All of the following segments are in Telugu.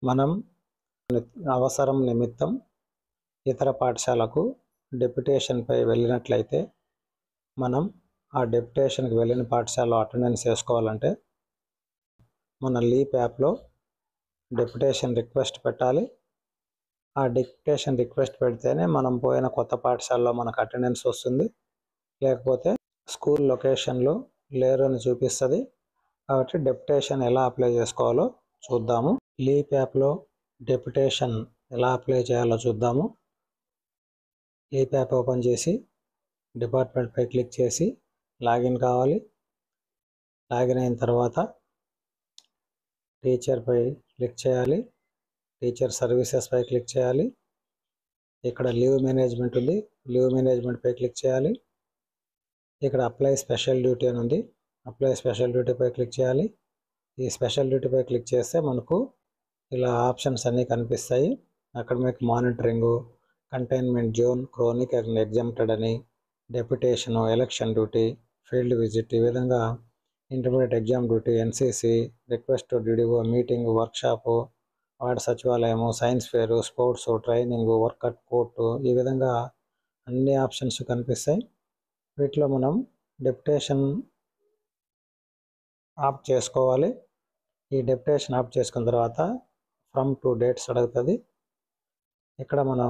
మనం అవసరం నిమిత్తం ఇతర పాఠశాలకు డెప్యుటేషన్పై వెళ్ళినట్లయితే మనం ఆ డెప్యుటేషన్కి వెళ్ళిన పాఠశాలలో అటెండెన్స్ వేసుకోవాలంటే మన లీప్ యాప్లో డెప్యుటేషన్ రిక్వెస్ట్ పెట్టాలి. ఆ డెప్యుటేషన్ రిక్వెస్ట్ పెడితేనే మనం పోయిన కొత్త పాఠశాలలో మనకు అటెండెన్స్ వస్తుంది. లేకపోతే స్కూల్ లొకేషన్లో లేరు అని చూపిస్తుంది. కాబట్టి డెప్యుటేషన్ ఎలా అప్లై చేసుకోవాలో చూద్దాము. లీప్ యాప్లో డెప్యుటేషన్ ఎలా అప్లై చేయాలో చూద్దాము. లీప్ యాప్ ఓపెన్ చేసి డిపార్ట్మెంట్పై క్లిక్ చేసి లాగిన్ కావాలి. లాగిన్ అయిన తర్వాత టీచర్పై క్లిక్ చేయాలి. టీచర్ సర్వీసెస్పై క్లిక్ చేయాలి. ఇక్కడ లీవ్ మేనేజ్మెంట్ ఉంది. లీవ్ మేనేజ్మెంట్పై క్లిక్ చేయాలి. ఇక్కడ అప్లై స్పెషల్ డ్యూటీ అని ఉంది. అప్లై స్పెషల్ డ్యూటీపై క్లిక్ చేయాలి. ఈ స్పెషల్ డ్యూటీపై క్లిక్ చేస్తే మనకు ఇలా ఆప్షన్స్ అన్నీ కనిపిస్తాయి. Academic monitoring, containment zone, chronic and exempted అని, deputation, election duty, field visit, ఈ విధంగా intermediate exam duty, NCC, request to DDO, meeting, workshop, ward సచివాలయము, science fair, sports, training, work at court, ఈ విధంగా అన్ని ఆప్షన్స్ కనిపిస్తాయి. వీటిలో మనం డెప్యుటేషన్ ఆఫ్ చేసుకోవాలి. ఈ డెప్యుటేషన్ ఆఫ్ చేసుకున్న తర్వాత ఫ్రమ్ టు డేట్స్ అడుగుతుంది. ఇక్కడ మనం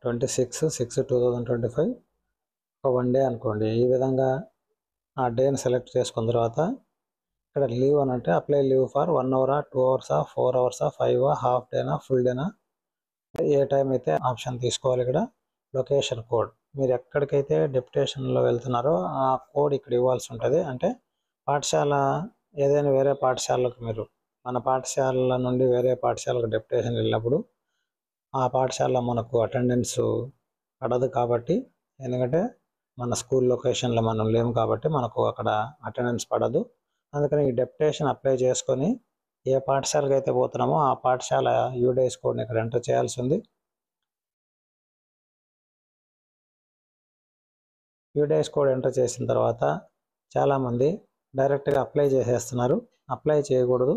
26/6/2025 ఒక 1 డే అనుకోండి. ఈ విధంగా ఆ డేని సెలెక్ట్ చేసుకున్న తర్వాత ఇక్కడ లీవ్ అని అంటే apply leave for 1 hour, 2 hours, 4 hours, 5 half డేనా, ఫుల్ డేనా, ఏ టైం అయితే ఆప్షన్ తీసుకోవాలి. ఇక్కడ లొకేషన్ కోడ్, మీరు ఎక్కడికైతే డెప్యుటేషన్లో వెళ్తున్నారో ఆ కోడ్ ఇక్కడ ఇవ్వాల్సి ఉంటుంది. అంటే పాఠశాల ఏదైనా వేరే పాఠశాలకు మీరు మన పాఠశాల నుండి వేరే పాఠశాలకు డెప్యుటేషన్ వెళ్ళినప్పుడు ఆ పాఠశాల మనకు అటెండెన్స్ పడదు. కాబట్టి ఎందుకంటే మన స్కూల్ లొకేషన్లో మనం లేము కాబట్టి మనకు అక్కడ అటెండెన్స్ పడదు. అందుకని ఈ డెప్యుటేషన్ అప్లై చేసుకొని ఏ పాఠశాలకు అయితే పోతున్నామో ఆ పాఠశాల యూడేస్ కోడ్ని ఇక్కడ ఎంటర్ చేయాల్సి ఉంది. యూడేస్ కోడ్ ఎంటర్ చేసిన తర్వాత చాలామంది డైరెక్ట్గా అప్లై చేసేస్తున్నారు. అప్లై చేయకూడదు.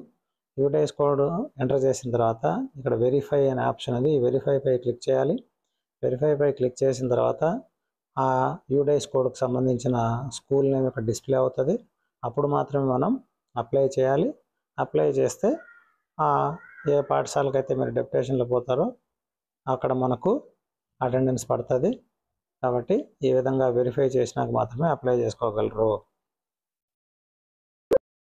యూడేస్ కోడ్ ఎంటర్ చేసిన తర్వాత ఇక్కడ వెరిఫై అనే ఆప్షన్ ఉంది. ఈ వెరిఫైపై క్లిక్ చేయాలి. వెరిఫైపై క్లిక్ చేసిన తర్వాత ఆ యూడేస్ కోడ్కి సంబంధించిన స్కూల్ నేమ్ ఇక్కడ డిస్ప్లే అవుతుంది. అప్పుడు మాత్రమే మనం అప్లై చేయాలి. అప్లై చేస్తే ఏ పాఠశాలకైతే మీరు డెప్యుటేషన్లో పోతారో అక్కడ మనకు అటెండెన్స్ పడుతుంది. కాబట్టి ఈ విధంగా వెరిఫై చేసినాక మాత్రమే అప్లై చేసుకోగలరు.